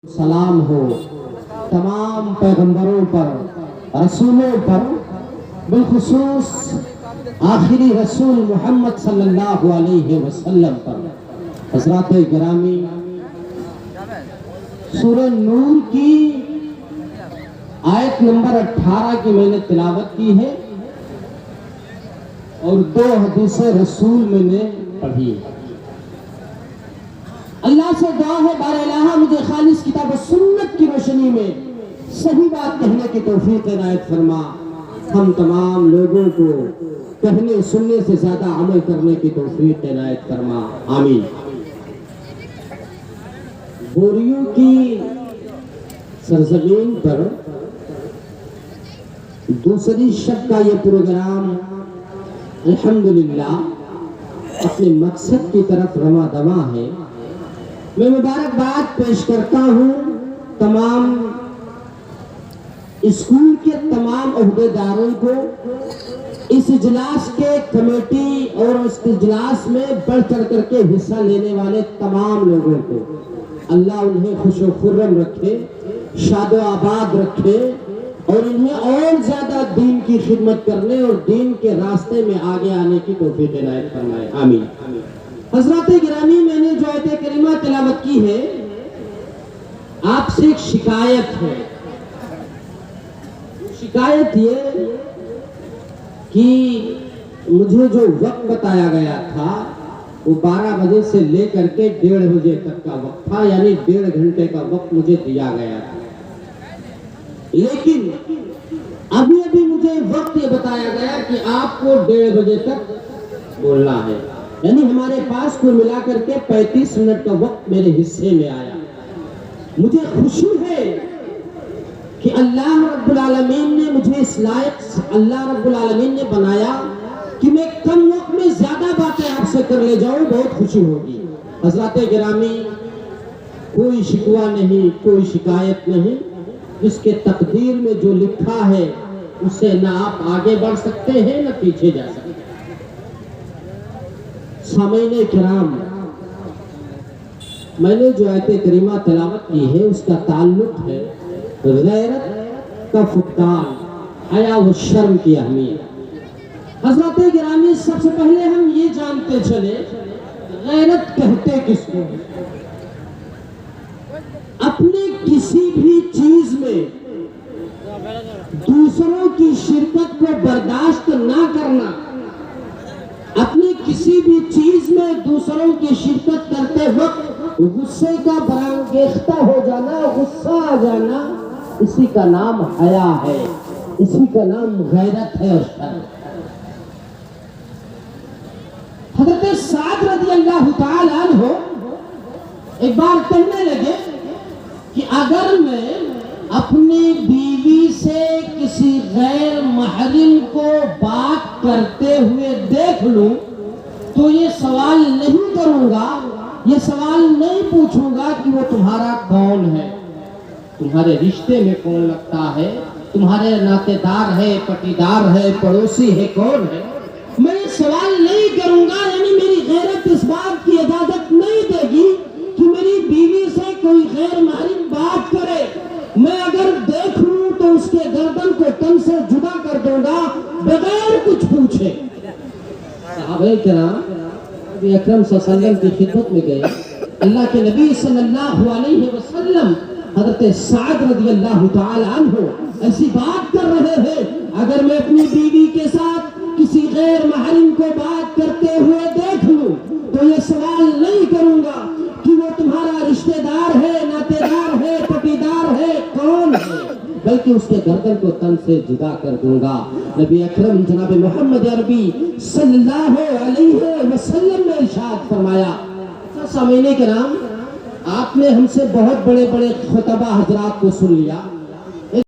सलाम हो तमाम पैगंबरों पर, रसूलों पर, बिलखुसूस आखिरी रसूल मोहम्मद सल्लल्लाहु अलैहि वसल्लम पर। हज़रात गिरामी, सूरह नूर की आयत नंबर 18 की मैंने तिलावत की है और 2 हदीस रसूल मैंने पढ़ी है। अल्लाह से दुआ है बारह मुझे खालिस किताब सुन्नत की रोशनी में सही बात कहने की तौफीक इनायत फरमा। हम तमाम लोगों को कहने सुनने से ज्यादा अमल करने की तौफीक इनायत फरमा, आमीन। बोरियों की सरजमीन पर दूसरी शब का ये प्रोग्राम अल्हम्दुलिल्लाह अपने मकसद की तरफ रवा दवा है। मैं मुबारकबाद पेश करता हूँ तमाम स्कूल के तमाम अहदेदारों को, इस इजलास के कमेटी और इस इजलास में बढ़ चढ़ करके हिस्सा लेने वाले तमाम लोगों को। अल्लाह उन्हें खुशो खुर्रम रखे, शादो आबाद रखे और इन्हें और ज्यादा दीन की खिदमत करने और दीन के रास्ते में आगे आने की तौफीक इनायत फरमाए, आमीन। हज़रात गिरामी, मैंने जो आयत करीमा तिलावत की है, आपसे एक शिकायत है। शिकायत ये कि मुझे जो वक्त बताया गया था वो 12 बजे से लेकर के 1:30 बजे तक का वक्त था, यानी 1.5 घंटे का वक्त मुझे दिया गया था। लेकिन अभी अभी मुझे वक्त ये बताया गया कि आपको 1:30 बजे तक बोलना है, यानी हमारे पास कुल मिलाकर के 35 मिनट का वक्त मेरे हिस्से में आया। मुझे खुशी है कि अल्लाह रब्बुल आलमीन ने मुझे इस लायक अल्लाह रब्बुल आलमीन ने बनाया कि मैं कम वक्त में ज्यादा बातें आपसे कर ले जाऊं, बहुत खुशी होगी। हज़रात गिरामी, कोई शिकवा नहीं, कोई शिकायत नहीं। इसके तकदीर में जो लिखा है उससे ना आप आगे बढ़ सकते हैं ना पीछे जा सकते हैं। सामईन किराम, मैंने जो आयत करीमा तिलावत की है उसका ताल्लुक है गैरत का फुक़दान, हया व शर्म की अहमियत। हज़रात गिरामी, सबसे पहले हम ये जानते चले गैरत कहते किसको है। अपने किसी भी चीज में दूसरों की शिरकत को बर्दाश्त ना करना, अपनी किसी भी चीज में दूसरों की शिरकत करते वक्त गुस्से का बरांगेख्ता हो जाना, गुस्सा आ जाना, इसी का नाम हया है, इसी का नाम गैरत है और शर्म। हज़रत साद रज़ियल्लाहु ताला अन्हु एक बार कहने लगे कि अगर मैं अपनी बीवी से किसी गैर महरिम को बात करते हुए देख लूं तो ये सवाल नहीं करूंगा, ये सवाल नहीं पूछूंगा कि वो तुम्हारा कौन है, तुम्हारे रिश्ते में कौन लगता है, तुम्हारे नातेदार है, पटीदार है, पड़ोसी है, कौन है। मैं ये सवाल नहीं करूंगा, यानी मेरी गैरत इस बात की इजाजत नहीं देगी कि मेरी बीवी से कोई गैर महरिम बात करे। मैं अगर देख लूं तो उसके गर्दन को तन से जुदा कर दूंगा बगैर कुछ पूछे। सहाबा किराम नबी अकरम सल्लल्लाहु अलैहि वसल्लम की खिदमत में गए। अल्लाह के नबी सल्लल्लाहु अलैहि वसल्लम हज़रत साद रज़ियल्लाहु ताला अन्हु ऐसी बात कर रहे हैं, अगर मैं अपनी बीवी के साथ किसी गैर महरिम को बात करते हुए देख लूं तो ये सवाल नहीं करूंगा कि वो तुम्हारा रिश्तेदार है, नातेदार है, पटीदार है, कौन है, बल्कि उसके गर्दन को तन से जुदा कर दूंगा। नबी अकरम जनाब मोहम्मद अरबी सल्लल्लाहु अलैहि वसल्लम ने इरशाद फरमाया। सामईन किराम, आपने हमसे बहुत बड़े बड़े खुतबा हजरात को सुन लिया,